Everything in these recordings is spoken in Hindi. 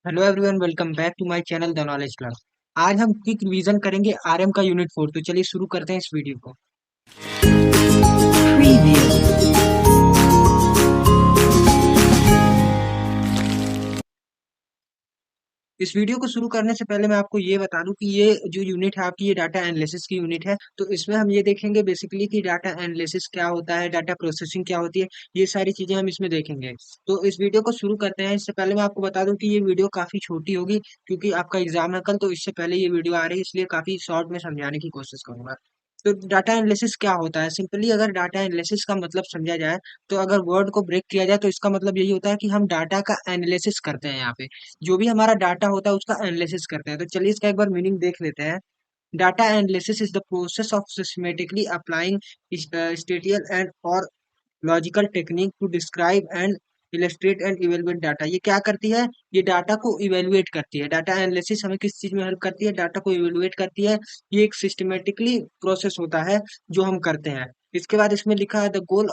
Hello everyone, welcome back to my channel the knowledge club. आज हम क्विक रिवीजन करेंगे आरएम का यूनिट 4। तो चलिए शुरू करते हैं इस वीडियो को। Preview. इस वीडियो को शुरू करने से पहले मैं आपको ये बता दूं कि ये जो यूनिट है आपकी, ये डाटा एनालिसिस की यूनिट है। तो इसमें हम ये देखेंगे बेसिकली कि डाटा एनालिसिस क्या होता है, डाटा प्रोसेसिंग क्या होती है, ये सारी चीजें हम इसमें देखेंगे। तो इस वीडियो को शुरू करते हैं। इससे पहले मैं आपको बता दूं कि ये वीडियो काफी छोटी होगी, क्योंकि आपका एग्जाम है कल। तो इससे पहले ये वीडियो आ रही है, इसलिए काफी शॉर्ट में समझाने की कोशिश करूंगा। तो डाटा एनालिसिस क्या होता है? सिंपली अगर डाटा एनालिसिस का मतलब समझा जाए, तो अगर वर्ड को ब्रेक किया जाए तो इसका मतलब यही होता है कि हम डाटा का एनालिसिस करते हैं। यहाँ पे जो भी हमारा डाटा होता है उसका एनालिसिस करते हैं। तो चलिए इसका एक बार मीनिंग देख लेते हैं। Data analysis is the process of systematically applying statistical and और logical technique to describe and illustrate and evaluate data. ये क्या करती है? ये डाटा को इवेलुएट करती है। डाटा एनालिसिस हमें किस चीज में हेल्प करती है? डाटा को इवेलुएट करती है। ये एक सिस्टमेटिकली प्रोसेस होता है जो हम करते हैं। इसके बाद इसमें लिखा है the goal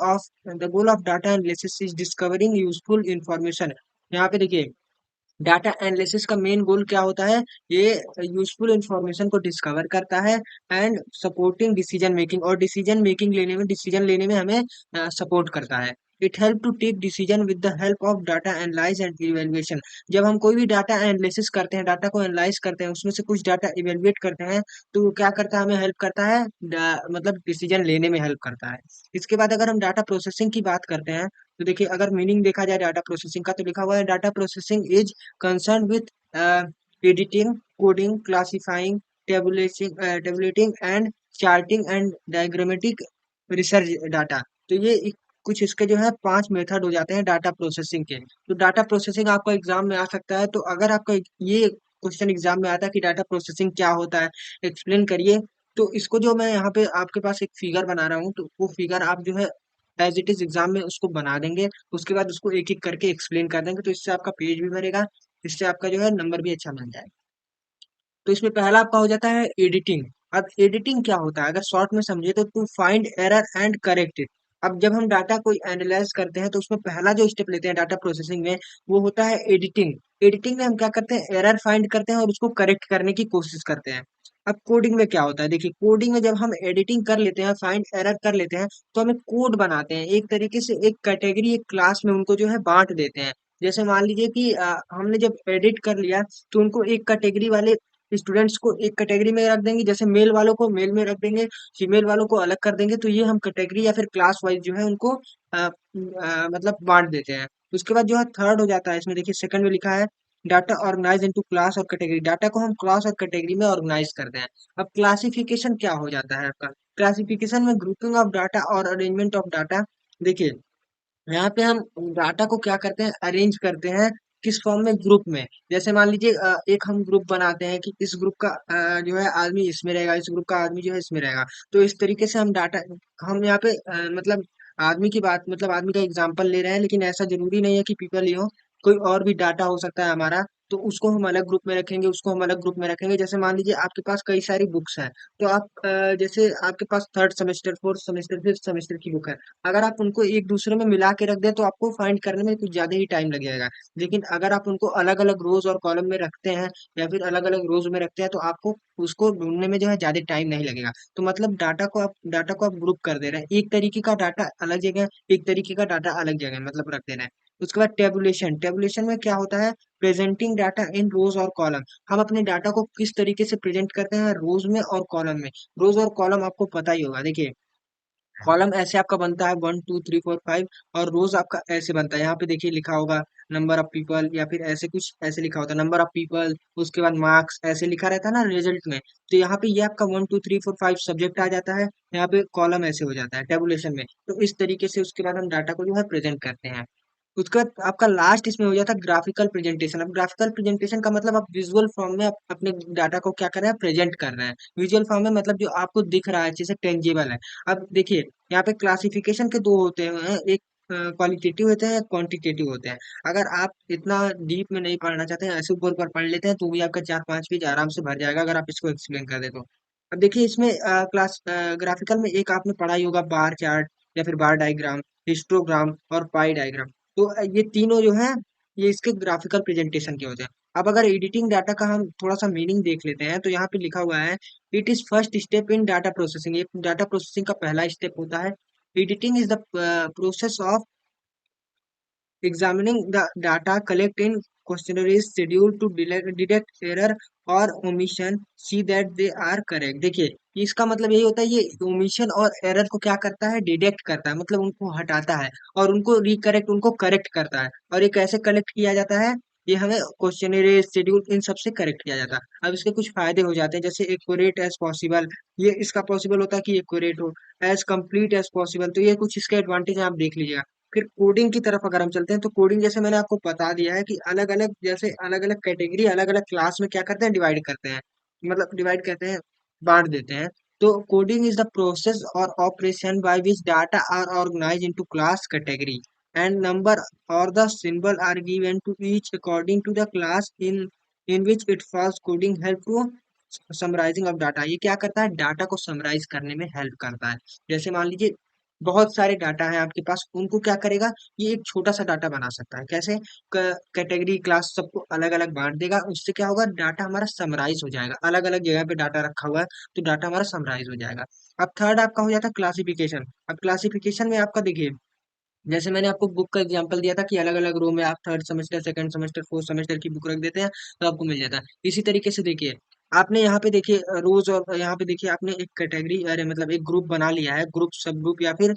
of data analysis is discovering useful information. यहाँ पे देखिए, डाटा एनालिसिस का मेन गोल क्या होता है? ये यूजफुल इंफॉर्मेशन को डिस्कवर करता है एंड सपोर्टिंग डिसीजन मेकिंग, और डिसीजन लेने में हमें सपोर्ट करता है। It help to take decision with the help of data analyse and evaluation. जब हम कोई भी डाटा एनालिसिस करते हैं, डाटा को एनालाइज करते हैं, उसमें से कुछ डाटा इवेल्युएट करते हैं, तो वो क्या करता है? हमें हेल्प करता है, मतलब डिसीजन लेने में हेल्प करता है। इसके बाद अगर हम डाटा प्रोसेसिंग की बात करते हैं, तो देखिए, अगर मीनिंग देखा जाए डाटा प्रोसेसिंग का, तो लिखा हुआ है data processing is concerned with editing, coding, classifying, tabulating and charting and diagrammatic research data। तो ये कुछ इसके जो है 5 मेथड हो जाते हैं डाटा प्रोसेसिंग के। तो डाटा प्रोसेसिंग आपका एग्जाम में आ सकता है। तो अगर आपका ये क्वेश्चन एग्जाम में आता है कि डाटा प्रोसेसिंग क्या होता है, एक्सप्लेन करिए। तो इसको जो मैं यहाँ पे आपके पास एक फिगर बना रहा हूँ, तो वो फिगर आप जो है एज इट इज एग्जाम में उसको बना देंगे। उसके बाद उसको एक एक करके एक्सप्लेन कर देंगे, तो इससे आपका पेज भी भरेगा, इससे आपका जो है नंबर भी अच्छा मिल जाएगा। तो इसमें पहला आपका हो जाता है एडिटिंग। अब एडिटिंग क्या होता है, अगर शॉर्ट में समझे तो to find error and correct it. अब जब हम डाटा को एनालाइज करते हैं, तो उसमें पहला जो स्टेप लेते हैं डाटा प्रोसेसिंग में, वो होता है एडिटिंग। एडिटिंग में हम क्या करते हैं? एरर फाइंड करते हैं और उसको करेक्ट करने की कोशिश करते हैं। अब कोडिंग में क्या होता है? देखिए, कोडिंग में जब हम एडिटिंग कर लेते हैं, फाइंड एरर कर लेते हैं, तो हमें कोड बनाते हैं। एक तरीके से एक कैटेगरी, एक क्लास में उनको जो है बांट देते हैं। जैसे मान लीजिए कि हमने जब एडिट कर लिया, तो उनको एक कैटेगरी वाले स्टूडेंट्स को एक कैटेगरी में रख देंगे। जैसे मेल वालों को मेल में रख देंगे, फीमेल वालों को अलग कर देंगे। तो ये हम कैटेगरी या फिर क्लास वाइज जो है उनको मतलब बांट देते हैं। उसके बाद जो है थर्ड हो जाता है, इसमें देखिए सेकंड में लिखा है डाटा ऑर्गेनाइज इनटू क्लास और कैटेगरी। डाटा को हम क्लास और कैटेगरी में ऑर्गेनाइज करते हैं। अब क्लासिफिकेशन क्या हो जाता है आपका? क्लासिफिकेशन में ग्रुपिंग ऑफ डाटा और अरेंजमेंट ऑफ डाटा। देखिए, यहाँ पे हम डाटा को क्या करते हैं? अरेंज करते हैं। किस फॉर्म में? ग्रुप में। जैसे मान लीजिए एक हम ग्रुप बनाते हैं कि इस ग्रुप का जो है आदमी इसमें रहेगा, इस ग्रुप का आदमी जो है इसमें रहेगा। तो इस तरीके से हम डाटा, हम यहाँ पे मतलब आदमी की बात, मतलब आदमी का एग्जांपल ले रहे हैं, लेकिन ऐसा जरूरी नहीं है कि पीपल ही हो। कोई और भी डाटा हो सकता है हमारा। तो उसको हम अलग ग्रुप में रखेंगे, उसको हम अलग ग्रुप में रखेंगे। जैसे मान लीजिए आपके पास कई सारी बुक्स हैं, तो आप जैसे आपके पास third semester, fourth semester, fifth semester की बुक है। अगर आप उनको एक दूसरे में मिला के रख दें, तो आपको फाइंड करने में कुछ ज्यादा ही टाइम लग जाएगा। लेकिन अगर आप उनको अलग अलग रोज और कॉलम में रखते हैं, या फिर अलग अलग रोज में रखते हैं, तो आपको उसको ढूंढने में जो है ज्यादा टाइम नहीं लगेगा। तो मतलब डाटा को आप ग्रुप कर दे रहे हैं। एक तरीके का डाटा अलग जगह, एक तरीके का डाटा अलग जगह मतलब रख दे रहे हैं। उसके बाद टेबुलेशन। टेबुलेशन में क्या होता है? प्रेजेंटिंग डाटा इन रोज और कॉलम। हम अपने डाटा को किस तरीके से प्रेजेंट करते हैं? रोज में और कॉलम में। रोज और कॉलम आपको पता ही होगा। देखिए, कॉलम ऐसे आपका बनता है 1 2 3 4 5, और रोज आपका ऐसे बनता है। यहाँ पे देखिए लिखा होगा नंबर ऑफ पीपल, या फिर ऐसे कुछ ऐसे लिखा होता है नंबर ऑफ पीपल। उसके बाद मार्क्स ऐसे लिखा रहता है ना रिजल्ट में। तो यहाँ पे ये आपका 1 2 3 4 5 सब्जेक्ट आ जाता है। यहाँ पे कॉलम ऐसे हो जाता है टेबुलेशन में। तो इस तरीके से उसके बाद हम डाटा को जो है प्रेजेंट करते हैं। उसका आपका लास्ट इसमें हो जाता है ग्राफिकल प्रेजेंटेशन। अब ग्राफिकल प्रेजेंटेशन का मतलब आप विजुअल फॉर्म में अपने डाटा को क्या कर रहे हैं? प्रेजेंट कर रहे हैं। विजुअल फॉर्म में मतलब जो आपको दिख रहा है, जैसे टेंजिबल है। अब देखिए, यहाँ पे क्लासिफिकेशन के दो होते हैं, एक क्वालिटेटिव होते हैं, क्वांटिटेटिव होते हैं। अगर आप इतना डीप में नहीं पढ़ना चाहते हैं, ऐसे ऊपर ऊपर पढ़ लेते हैं, तो भी आपका 4 5 पेज आराम से भर जाएगा, अगर आप इसको एक्सप्लेन कर दे तो। अब देखिए, इसमें क्लास ग्राफिकल में एक आपने पढ़ा ही होगा, बार चार्ट या फिर बार डायग्राम, हिस्टोग्राम और पाई डायग्राम। तो ये तीनों जो है ये इसके ग्राफिकल प्रेजेंटेशन के होते हैं। अब अगर एडिटिंग डाटा का हम थोड़ा सा मीनिंग देख लेते हैं, तो यहाँ पे लिखा हुआ है, it is first step in data processing. ये डाटा प्रोसेसिंग का पहला स्टेप होता है। Editing is the process of examining the data collect in questionnaires schedule to detect error or omission, see that they are correct। देखिए, इसका मतलब यही होता है, ये ओमिशन और एरर को क्या करता है, डिटेक्ट करता है, मतलब उनको हटाता है और उनको रिकरेक्ट, उनको करेक्ट करता है। और ये कैसे कलेक्ट किया जाता है, ये हमें क्वेश्चनरी शेड्यूल इन सब से करेक्ट किया जाता है। अब इसके कुछ फायदे हो जाते हैं, जैसे एक्यूरेट एज पॉसिबल, ये इसका पॉसिबल होता है कि एक्यूरेट हो, एज कंप्लीट एज पॉसिबल, तो ये कुछ इसके एडवांटेज आप देख लीजिएगा। फिर कोडिंग की तरफ अगर हम चलते हैं, तो कोडिंग जैसे मैंने आपको बता दिया है कि अलग अलग, जैसे अलग अलग कैटेगरी, अलग अलग क्लास में क्या करते हैं, डिवाइड करते हैं, मतलब डिवाइड करते हैं, बांट देते हैं। तो कोडिंग इज द प्रोसेस और operation by which data are organise into class category and number और the symbol are given to each according to the class in which it falls. Coding help to summarising of data, ये क्या करता है, डाटा को समराइज करने में हेल्प करता है। जैसे मान लीजिए बहुत सारे डाटा है आपके पास, उनको क्या करेगा, ये एक छोटा सा डाटा बना सकता है। कैसे, कैटेगरी क्लास सबको अलग अलग बांट देगा, उससे क्या होगा, डाटा हमारा समराइज हो जाएगा। अलग अलग जगह पे डाटा रखा हुआ है, तो डाटा हमारा समराइज हो जाएगा। अब थर्ड आपका हो जाता है क्लासिफिकेशन। अब क्लासिफिकेशन में आपका देखिए, जैसे मैंने आपको बुक का एग्जांपल दिया था कि अलग अलग रो में आप third semester, second semester, fourth semester की बुक रख देते हैं, तो आपको मिल जाता है। इसी तरीके से देखिए, आपने यहाँ पे देखिए रोज, और यहाँ पे देखिए आपने एक कैटेगरी, अरे मतलब एक ग्रुप बना लिया है, ग्रुप सब ग्रुप या फिर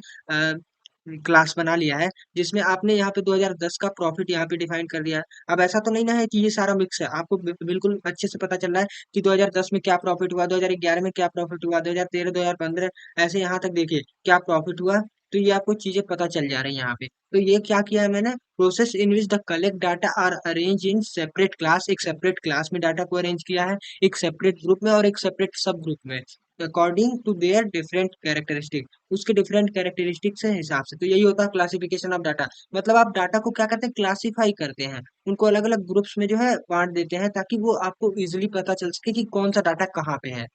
क्लास बना लिया है, जिसमें आपने यहाँ पे 2010 का प्रॉफिट यहाँ पे डिफाइन कर दिया है। अब ऐसा तो नहीं ना है कि ये सारा मिक्स है, आपको बिल्कुल अच्छे से पता चल रहा है कि 2010 में क्या प्रॉफिट हुआ, 2011 में क्या प्रॉफिट हुआ, 2013, 2015, ऐसे यहाँ तक देखिए क्या प्रॉफिट हुआ। तो ये आपको चीजें पता चल जा रही है यहाँ पे। तो ये क्या किया है मैंने, process in which the collect data are arrange in separate class, एक सेपरेट क्लास में डाटा को अरेंज किया है, एक सेपरेट ग्रुप में और एक सेपरेट सब ग्रुप में, according to their different characteristic, उसके डिफरेंट कैरेक्टरिस्टिक से हिसाब से। तो यही होता है क्लासिफिकेशन ऑफ डाटा। मतलब आप डाटा को क्या करते हैं, क्लासीफाई करते हैं, उनको अलग अलग ग्रुप्स में जो है बांट देते हैं, ताकि वो आपको इजिली पता चल सके कि कौन सा डाटा कहाँ पे है।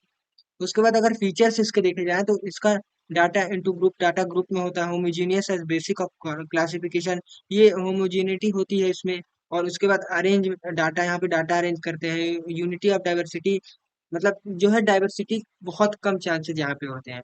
उसके बाद अगर फीचर्स इसके देखे जाए, तो इसका data into group, data group में होता है homogeneous as basic of classification, ये होमोजीनिटी होती है इसमें। और उसके बाद अरेंज डाटा, यहाँ पे डाटा अरेंज करते हैं, यूनिटी ऑफ डाइवर्सिटी, मतलब जो है डाइवर्सिटी बहुत कम चांसेस यहाँ पे होते हैं।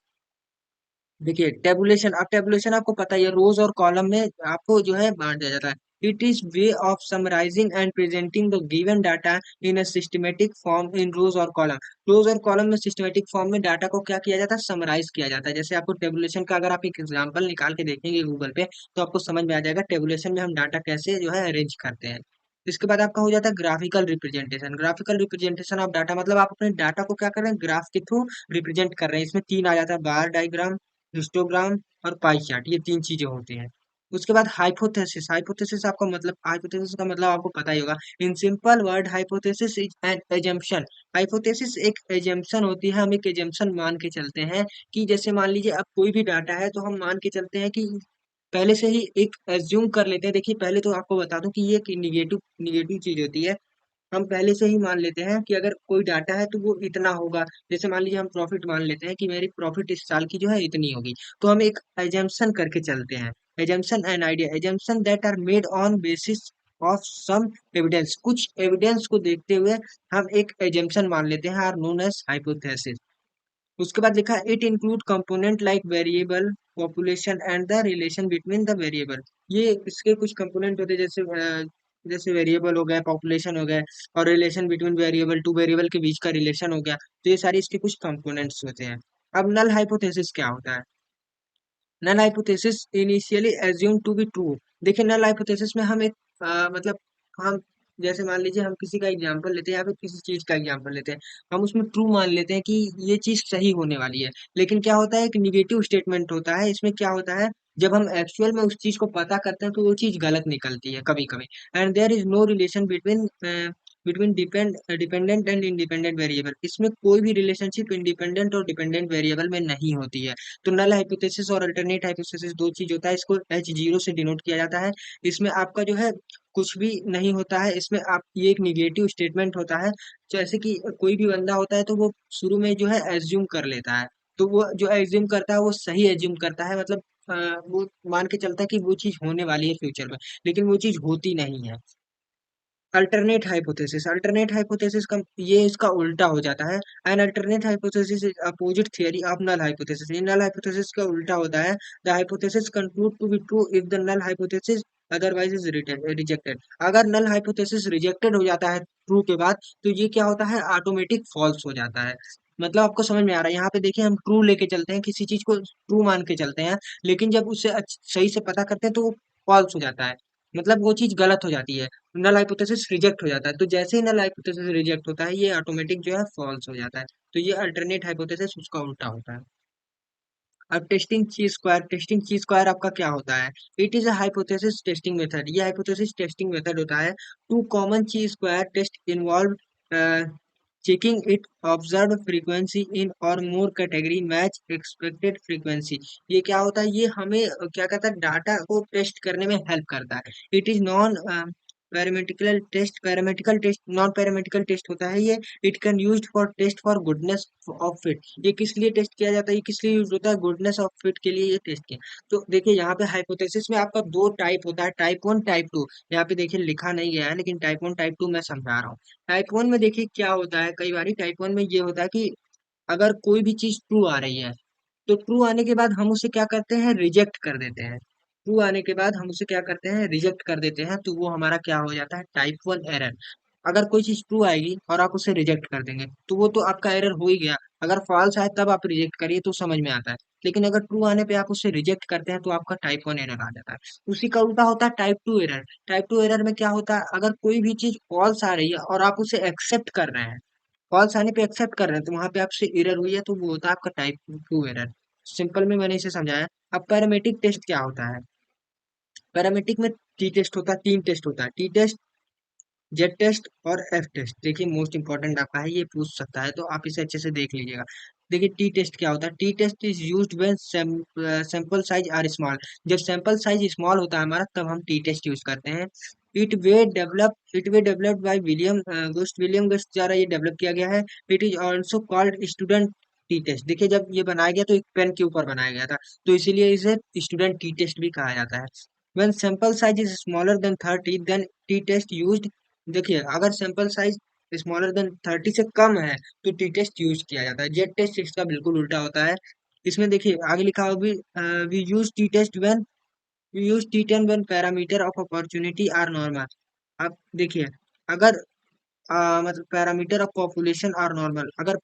देखिए टेबुलेशन, अब टेबुलेशन आपको पता ही है, रोज और कॉलम में आपको जो है बांट दिया जाता है। It is way of summarising and presenting the given data in a systematic form in rows और कॉलम। रोज और कॉलम में सिस्टमेटिक फॉर्म में डाटा को क्या किया जाता है, समराइज किया जाता है। जैसे आपको टेबुलेशन का अगर आप एक एग्जांपल निकाल के देखेंगे गूगल पे, तो आपको समझ में आ जाएगा टेबुलेशन में हम डाटा कैसे जो है अरेंज करते हैं। इसके बाद आपका हो जाता है graphical representation. Graphical representation of data, मतलब आप अपने डाटा को क्या कर रहे हैं, ग्राफ के थ्रू रिप्रेजेंट कर रहे हैं। इसमें तीन आ जाता है, बार डायग्राम, हिस्टोग्राम और पाई चार्ट, ये तीन चीजें होती हैं। उसके बाद हाइपोथेसिस। हाइपोथेसिस आपका मतलब, हाइपोथेसिस का मतलब आपको पता ही होगा, in simple word hypothesis is an assumption. Hypothesis एक एजम्पशन होती है, हम एक एजम्पशन मान के चलते हैं कि जैसे मान लीजिए अब कोई भी डाटा है, तो हम मान के चलते हैं कि पहले से ही एक एज्यूम कर लेते हैं। देखिए पहले तो आपको बता दूं कि ये एक निगेटिव निगेटिव चीज होती है। हम पहले से ही मान लेते हैं कि अगर कोई डाटा है तो वो इतना होगा। जैसे मान लीजिए हम प्रॉफिट मान लेते हैं कि मेरी प्रॉफिट इस साल की जो है इतनी होगी, तो हम एक एजम्पशन करके चलते हैं। Assumption and idea, assumption that are made on basis of some evidence, कुछ एविडेंस को देखते हुए हम एक एजम्पशन मान लेते हैं, आर नोन एज हाइपोथेसिस। उसके बाद लिखा है it include component like variable, population and the relation between the variable. ये इसके कुछ कंपोनेंट होते हैं, जैसे जैसे वेरिएबल हो गया, पॉपुलेशन हो गया, और relation between variable, two variable के बीच का रिलेशन हो गया। तो ये सारे इसके कुछ कंपोनेंट्स होते हैं। अब नल हाइपोथेसिस क्या होता है, null hypothesis initially assume to be true. देखिए नल हाइपोथेसिस में हम एक मतलब हम, जैसे मान लीजिए हम किसी का एग्जांपल लेते हैं या फिर किसी चीज का एग्जांपल लेते हैं, हम उसमें ट्रू मान लेते हैं कि ये चीज सही होने वाली है। लेकिन क्या होता है, एक निगेटिव स्टेटमेंट होता है। इसमें क्या होता है, जब हम एक्चुअल में उस चीज को पता करते हैं, तो वो चीज गलत निकलती है कभी कभी। And there is no relation between between dependent and independent variable, इसमें कोई भी रिलेशनशिप इंडिपेंडेंट और डिपेंडेंट वेरिएबल में नहीं होती है। तो नल हाइपोथेसिस और अल्टरनेट हाइपोथेसिस दो चीज होता है, इसको H0 से डिनोट किया जाता है। इसमें आपका जो है कुछ भी नहीं होता है, इसमें आप, ये एक निगेटिव स्टेटमेंट होता है। जैसे कि कोई भी बंदा होता है, तो वो शुरू में जो है एज्यूम कर लेता है, तो वो जो एज्यूम करता है वो सही एज्यूम करता है, मतलब वो मान के चलता है कि वो चीज होने वाली है फ्यूचर में, लेकिन वो चीज होती नहीं है। अल्टरनेट हाइपोथेसिस का ये इसका उल्टा हो जाता है। An alternate hypothesis is opposite theory of null hypothesis. ये नल हाइपोथेसिस का उल्टा होता है। The hypothesis conclude to be true if the null hypothesis otherwise is rejected. अगर नल हाइपोथेसिस रिजेक्टेड हो जाता है ट्रू के बाद, तो ये क्या होता है, ऑटोमेटिक फॉल्स हो जाता है। मतलब आपको समझ में आ रहा है, यहाँ पे देखिए हम ट्रू लेके चलते हैं, किसी चीज को ट्रू मान के चलते हैं, लेकिन जब उसे सही से पता करते हैं तो वो फॉल्स हो जाता है, मतलब वो चीज गलत हो जाती है, नल हाइपोथेसिस रिजेक्ट हो जाता है। तो जैसे ही नल हाइपोथेसिस रिजेक्ट होता है, ये ऑटोमेटिक जो है फॉल्स हो जाता है। तो ये अल्टरनेट हाइपोथेसिस उसका उल्टा होता है। अब टेस्टिंग ची स्क्वायर आपका क्या होता है? It is a hypothesis testing method. ये हाइपोथेसिस टेस्टिंग मेथड होता है। Two common chi square test involve checking it observed frequency in or more category match expected frequency। ये क्या होता है, ये हमें क्या कहता है, डाटा को टेस्ट करने में हेल्प करता है। It is non parametrical test, non parametrical test होता है ये। It can use for test for goodness of fit. ये किस लिए टेस्ट किया जाता है, ये किस लिए यूज होता है, गुडनेस ऑफ फिट के लिए ये टेस्ट किया। तो देखिए यहाँ पे हाइपोथेसिस में आपका दो टाइप होता है, टाइप वन टाइप टू। यहाँ पे देखिए लिखा नहीं गया है, लेकिन टाइप वन टाइप टू मैं समझा रहा हूँ। टाइप वन में देखिए क्या होता है, कई बार टाइप वन में ये होता है कि अगर कोई भी चीज ट्रू आ रही है, तो ट्रू आने के बाद हम उसे क्या करते हैं, रिजेक्ट कर देते हैं। ट्रू आने के बाद हम उसे क्या करते हैं, रिजेक्ट कर देते हैं, तो वो हमारा क्या हो जाता है, टाइप वन एरर। अगर कोई चीज ट्रू आएगी और आप उसे रिजेक्ट कर देंगे, तो वो तो आपका एरर हो ही गया। अगर फॉल्स आए तब आप रिजेक्ट करिए तो समझ में आता है, लेकिन अगर ट्रू आने पे आप उसे रिजेक्ट करते हैं तो आपका टाइप वन एरर आ जाता है। उसी का उल्टा होता है type two error. Type two error में क्या होता है, अगर कोई भी चीज फॉल्स आ रही है और आप उसे एक्सेप्ट कर रहे हैं, फॉल्स आने पे एक्सेप्ट कर रहे हैं, तो वहां पे आपसे एरर हुई है, तो वो होता है आपका टाइप टू एरर। सिंपल में मैंने इसे समझाया। अब पैरामेट्रिक टेस्ट क्या होता है? पैरामेट्रिक में टी टेस्ट होता है, तीन टेस्ट होता है, टी टेस्ट, जेड टेस्ट और एफ टेस्ट। देखिए मोस्ट इंपॉर्टेंट आपका है, ये पूछ सकता है, तो आप इसे अच्छे से देख लीजिएगा। देखिए टी टेस्ट क्या होता है? T test is used when sample size are small. जब सैंपल साइज स्मॉल होता है हमारा, तब हम टी टेस्ट यूज करते हैं। It way developed by William Gosset द्वारा ये डेवलप किया गया है। It is also called Student T test. देखिए जब ये बनाया गया तो एक पेन के ऊपर बनाया गया था, तो इसीलिए इसे स्टूडेंट टी टेस्ट भी कहा जाता है। When sample size is smaller than 30, then t-test used। देखिए अगर सैंपल साइज स्मॉलर देन 30 से कम है, तो टी टेस्ट यूज किया जाता है। जेड टेस्ट इसका बिल्कुल उल्टा होता है। इसमें देखिए आगे लिखा हो भी, we use T test when we use T ten when parameter of opportunity are normal. अब देखिए अगर मतलब parameter of population are normal, अगर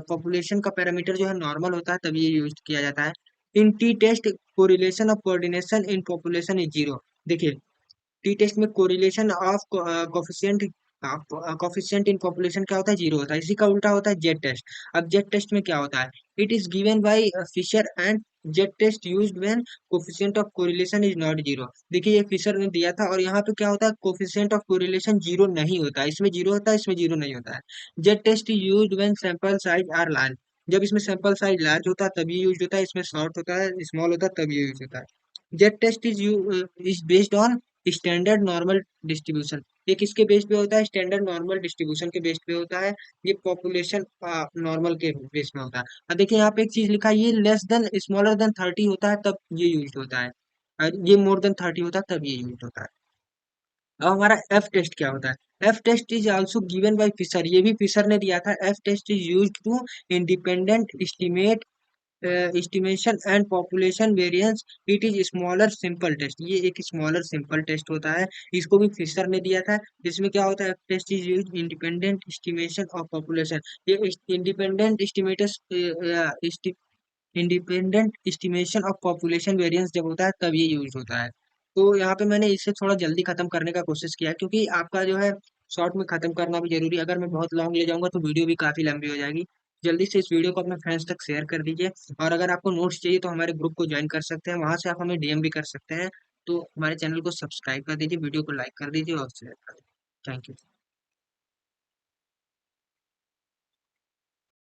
पॉपुलेशन का पैरामीटर जो है नॉर्मल होता है, तब ये यूज किया जाता है। In T test correlation of coordination in population is zero. देखिए टी टेस्ट में correlation of coefficient coefficient in population क्या होता है, जीरो होता है। इसी का उल्टा होता है जेड टेस्ट। अब जेड टेस्ट में क्या होता है, it is given by Fisher and Z test used when coefficient of correlation is not zero. देखिए ये फिशर ने दिया था, और यहाँ पे क्या होता है, कोफिशिएंट ऑफ कोरिलेशन जीरो नहीं होता है, इसमें जीरो होता है, इसमें जीरो नहीं होता है। Z test is used when sample size are large. जब इसमें सैंपल साइज लार्ज होता है तब ये यूज होता है, इसमें शॉर्ट होता है, स्मॉल होता है, तब ये यूज होता है। Z test is based on standard normal distribution. ये किसके बेस पे होता है, स्टैंडर्ड नॉर्मल डिस्ट्रीब्यूशन के बेस पे होता है। ये पॉपुलेशन नॉर्मल के बेस में होता है। अब देखिए यहाँ पे एक चीज लिखा है, ये लेस देन स्मॉलर देन 30 होता है तब ये यूज होता है, और ये मोर देन 30 होता है तब ये यूज होता है। अब हमारा एफ टेस्ट क्या होता है? F test is also given by Fisher. ये भी फिशर ने दिया था। F test is used to independent estimate estimation and population variance। it is smaller simple test। ये एक स्मॉलर सिंपल टेस्ट होता है, इसको भी फिशर ने दिया था। इसमें क्या होता है, test is use independent estimation of population. ये independent estimates independent estimation of population variance जब होता है तब ये यूज होता है। तो यहाँ पे मैंने इसे थोड़ा जल्दी खत्म करने का कोशिश किया है, क्योंकि आपका जो है शॉर्ट में खत्म करना भी जरूरी है। अगर मैं बहुत लॉन्ग ले जाऊंगा तो वीडियो भी काफी लंबी हो जाएगी। जल्दी से इस वीडियो को अपने फ्रेंड्स तक शेयर कर दीजिए। और अगर आपको नोट्स चाहिए तो हमारे ग्रुप को ज्वाइन कर सकते हैं, वहां से आप हमें डीएम भी कर सकते हैं। तो हमारे चैनल को सब्सक्राइब कर दीजिए, वीडियो को लाइक कर दीजिए और शेयर कर दीजिए। Thank you.